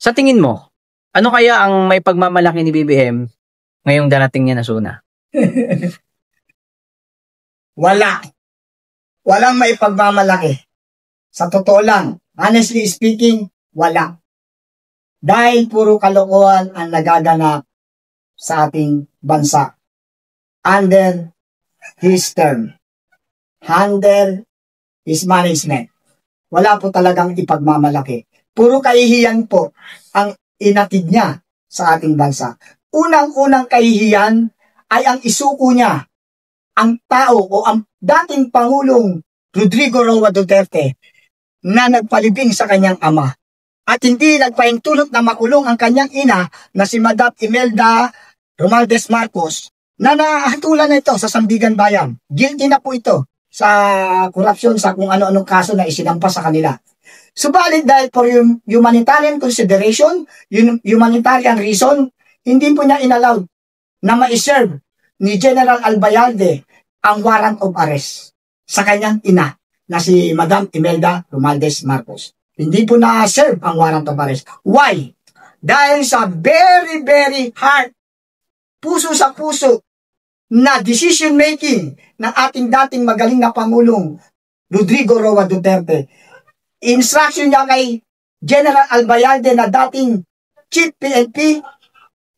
Sa tingin mo, ano kaya ang may pagmamalaki ni BBM ngayong darating niya na SONA? Wala. Walang may pagmamalaki. Sa totoo lang, honestly speaking, wala. Dahil puro kalokohan ang nagaganap sa ating bansa. Under his term. Under his management. Wala po talagang ipagmamalaki. Puro kahihiyan po ang inatid niya sa ating bansa. Unang-unang kahihiyan ay ang isuko niya, ang tao o ang dating Pangulong Rodrigo Roa Duterte na nagpalibing sa kanyang ama. At hindi nagpahintulot na makulong ang kanyang ina na si Madam Imelda Romualdez Marcos na nahatulan na ito sa Sandigan Bayan. Guilty na po ito sa korupsyon, sa kung ano-anong kaso na isinampas sa kanila. Subalit dahil for humanitarian consideration, humanitarian reason, hindi po niya inallowed na ma-serve ni General Albayalde ang warrant of arrest sa kanyang ina na si Madam Imelda Romualdez Marcos. Hindi po na-serve ang warrant of arrest. Why? Dahil sa very, very hard, puso sa puso na decision making ng ating dating magaling na Pangulong Rodrigo Roa Duterte. Instruction niya kay General Albayalde na dating Chief PNP,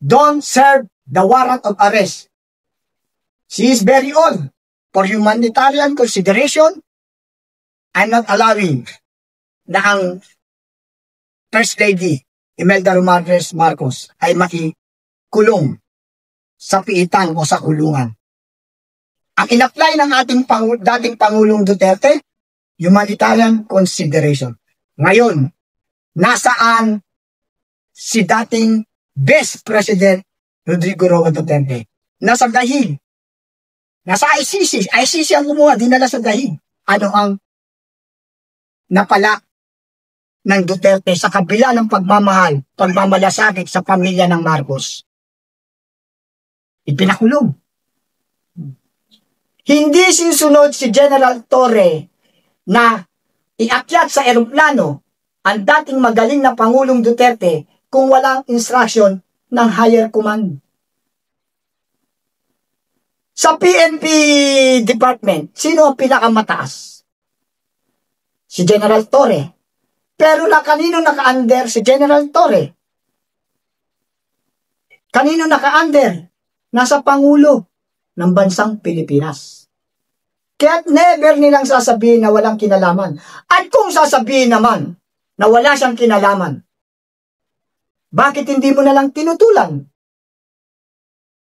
don't serve the warrant of arrest. She is very old. For humanitarian consideration, I'm not allowing na ang First Lady Imelda Romualdez Marcos ay makikulong sa piitan o sa kulungan. Ang in-apply ng ating dating Pangulong Duterte, humanitarian consideration. Ngayon, nasaan si dating Vice President Rodrigo Roa Duterte? Nasa dahig. Nasa ICC. ICC ang gumawa, dinala sa dahig. Ano ang napala ng Duterte sa kabila ng pagmamahal, pagmamalasakit sa pamilya ng Marcos? Ipinakulong. Hindi sinusunod si General Torre na iakyat sa eroplano ang dating magaling na Pangulong Duterte kung walang instruction ng higher command. Sa PNP department, sino ang pinakamataas? Si General Torre. Pero kanino naka-under si General Torre? Kanino naka-under? Nasa Pangulo ng bansang Pilipinas. Kaya never nilang sasabihin na walang kinalaman. At kung sasabihin naman na wala siyang kinalaman, bakit hindi mo nalang tinutulan?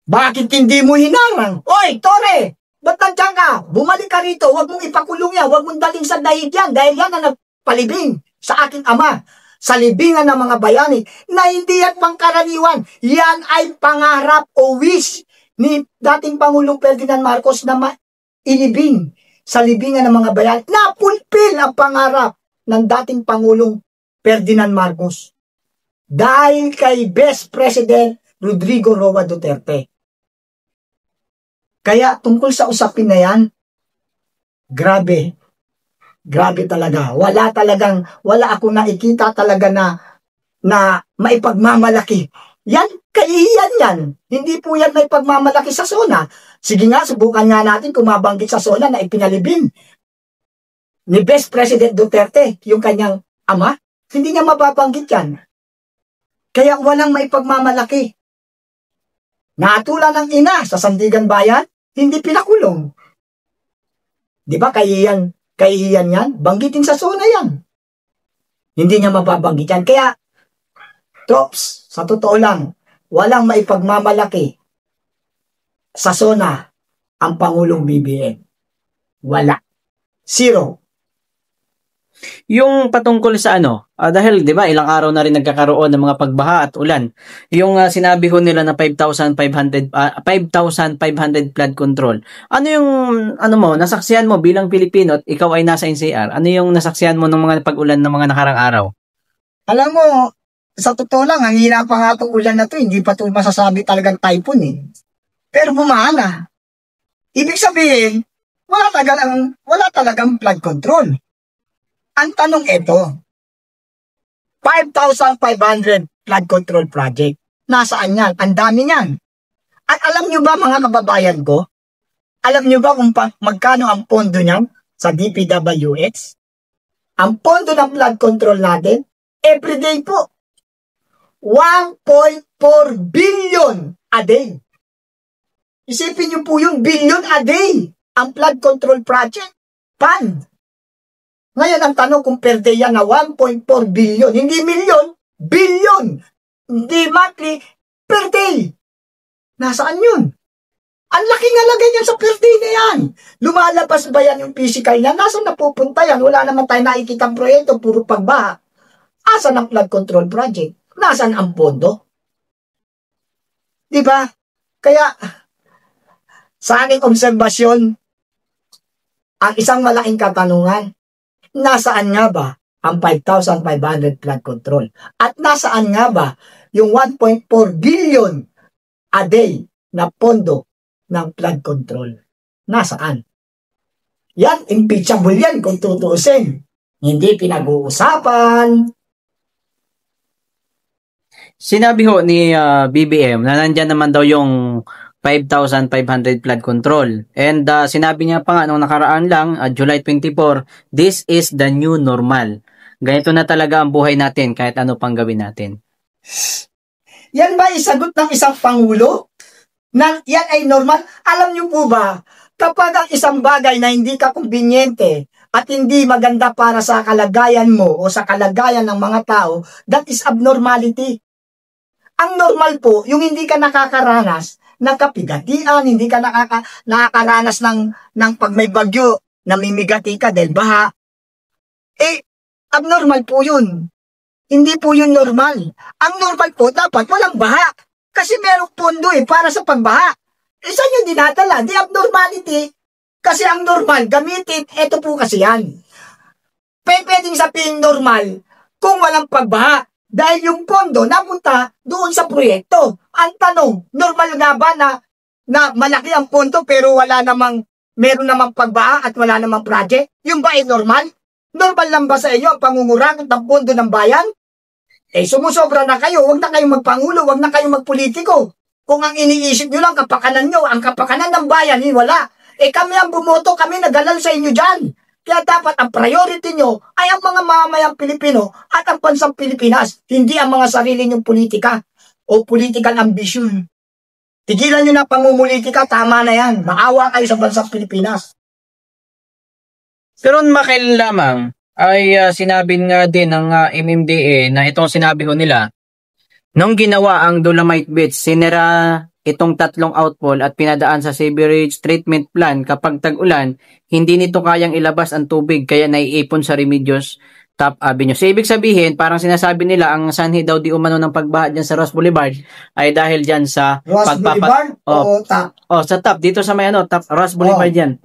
Bakit hindi mo hinarang? Oy, Torre! Ba't nandiyan ka? Bumalik ka rito. Huwag mong ipakulong yan. Huwag mong daling sa dahig yan. Dahil yan ang nagpalibing sa aking ama. Sa libingan ng mga bayani. Na hindi yan pangkaraniwan. Yan ay pangarap o wish ni dating Pangulong Ferdinand Marcos na inibing sa libingan ng mga bayani. Napulpil ang pangarap ng dating Pangulong Ferdinand Marcos. Dahil kay Vice President Rodrigo Roa Duterte. Kaya tungkol sa usapin na yan, grabe talaga. Wala akong nakikita talaga na maipagmamalaki. Yan, kahihiyan yan. Hindi po yan may pagmamalaki sa SONA. Sige nga, subukan nga natin kung mabanggit sa SONA na ipinalibing ni Vice President Duterte, yung kanyang ama. Hindi niya mababanggit yan. Kaya walang maipagmamalaki. Natulan ng ina sa Sandigan Bayan, hindi pinakulong. Di ba kahihiyan yan? Banggitin sa SONA yan. Hindi niya mababanggit yan. Kaya, Trops, sa totoo lang, walang maipagmamalaki sa SONA ang Pangulong BBM. Wala. Zero. Yung patungkol sa dahil 'di ba ilang araw na rin nagkakaroon ng mga pagbaha at ulan. Yung sinabi ko nila na 5,500 flood control. Ano yung nasaksihan mo bilang Pilipino at ikaw ay nasa NCR? Ano yung nasaksihan mo ng mga pag-ulan ng mga nakarang araw? Alam mo, sa totoo lang, ang hina pa nga itong ulan na to, hindi pa ito masasabi talagang typhoon eh. Pero bumana. Ibig sabihin, wala talagang flood control. Ang tanong ito, 5,500 flood control project. Nasaan yan? Ang dami yan. At alam nyo ba mga kababayan ko? Alam nyo ba kung magkano ang pondo niyan sa DPWH? Ang pondo ng flood control natin, everyday po, 1.4 billion a day. Isipin nyo po yung billion a day ang flood control project fund. Ngayon ang tanong kung per day yan na 1.4 billion, hindi million, billion, hindi monthly, per day. Nasaan yun? Ang laking halaga niyan sa per day na yan. Lumalabas ba yan yung physical niya? Nasaan napupunta yan? Wala naman tayo nakikita ang proyekto, puro pagbaha. Asan ang flood control project? Nasaan ang pondo? Diba? Kaya, sa aking obserbasyon, ang isang malaking katanungan, nasaan nga ba ang 5,500 flood control? At nasaan nga ba yung 1.4 billion a day na pondo ng flood control? Nasaan? Yan, impeachable yan kung tutuusin. Hindi pinag-uusapan. Sinabi ho ni BBM na nandyan naman daw yung 5,500 flood control. And sinabi niya pa nga nung nakaraan lang, July 24, this is the new normal. Ganito na talaga ang buhay natin kahit ano pang gawin natin. Yan ba isagot ng isang pangulo? Na yan ay normal? Alam niyo po ba, kapag ang isang bagay na hindi ka kumbinyente at hindi maganda para sa kalagayan mo o sa kalagayan ng mga tao, that is abnormality. Ang normal po, yung hindi ka nakakaranas ng kapigatian, hindi ka nakakaranas ng pag may bagyo, namimigati ka dahil baha. Abnormal po yun. Hindi po yun normal. Ang normal po, dapat walang baha. Kasi merong pondo para sa pagbaha. Saan yung dinadala? Di abnormality. Kasi ang normal, gamitin, eto po kasi yan. Pwedeng sabihin normal kung walang pagbaha. Dahil yung pondo napunta doon sa proyekto. Ang tanong, normal nga ba na malaki ang pondo pero meron namang pagbaha at wala namang project? Yung ba ay normal? Normal lang ba sa inyo ang pangungurakot ng pondo ng bayan? Sumusobra na kayo, huwag na kayong magpangulo, huwag na kayong magpolitiko. Kung ang iniisip nyo lang, kapakanan nyo, ang kapakanan ng bayan, wala. Kami ang bumoto, kami nagalal sa inyo dyan. Kaya dapat ang priority nyo ay ang mga mamamayang Pilipino at ang bansang Pilipinas, hindi ang mga sarili nyong politika o political ambition. Tigilan nyo na pangumulitika, tama na yan. Maawa kayo sa bansang Pilipinas. Pero makailan lamang ay sinabi nga din ng MMDA na itong sinabi ho nila, nung ginawa ang Dolomite Beach, sinira itong 3 outfall at pinadaan sa sewerage treatment plan kapag tag-ulan, hindi nito kayang ilabas ang tubig kaya naiipon sa Remedios Top Avenue. So, ibig sabihin, parang sinasabi nila ang sanhi daw di umano ng pagbaha dyan sa Ross Boulevard ay dahil dyan sa Boulevard o Top? Sa Top. Dito sa may Top, Ross Boulevard yan.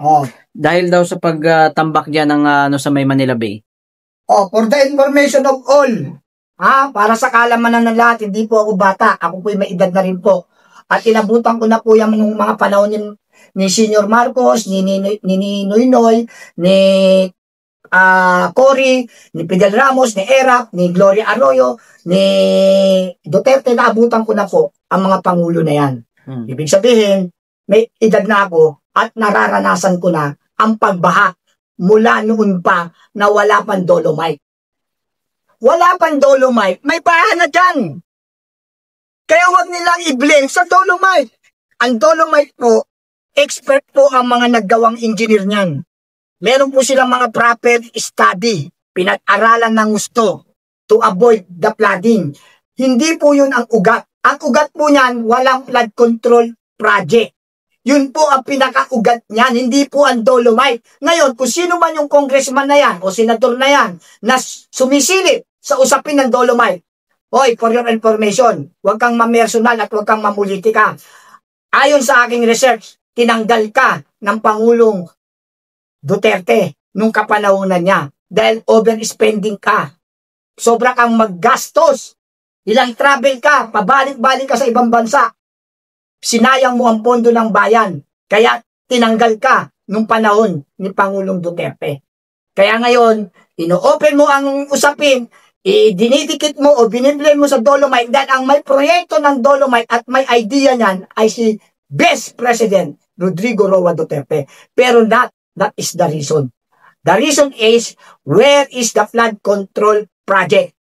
Dahil daw sa pagtambak dyan ng sa may Manila Bay. For the information of all, para sa kalamanan ng lahat, hindi po ako bata. Ako po'y may edad na rin po. At inabutan ko na po yung mga panahon ni Senior Marcos, ni Noynoy, ni Cory, ni Fidel Ramos, ni Erap, ni Gloria Arroyo, ni Duterte, naabutan ko na po ang mga pangulo na yan. Ibig sabihin, may edad na ako at nararanasan ko na ang pagbaha mula noon pa na wala pang Dolomite. Wala pang Dolomite, may baha na dyan. Kaya wag nilang i-blame sa Dolomite. Ang Dolomite po, expert po ang mga naggawang engineer niyan. Meron po silang mga proper study, pinag-aralan ng gusto to avoid the flooding. Hindi po yun ang ugat. Ang ugat po niyan, walang flood control project. Yun po ang pinaka-ugat niyan, hindi po ang Dolomite. Ngayon, kung sino man yung congressman na yan o senador na yan na sumisilip sa usapin ng Dolomite, hoy, for your information, huwag kang mamersonal at huwag kang mamulitika. Ayon sa aking research, tinanggal ka ng Pangulong Duterte nung kapanahunan niya dahil overspending ka. Sobra kang maggastos. Ilang travel ka, pabalik-balik ka sa ibang bansa. Sinayang mo ang pondo ng bayan. Kaya tinanggal ka nung panahon ni Pangulong Duterte. Kaya ngayon, ino-open mo ang usapin Dinidikit mo o biniblame mo sa Dolomite dahil ang may proyekto ng Dolomite at may idea niyan ay si Best President Rodrigo Roa Duterte. Pero that is the reason. The reason is, where is the flood control project?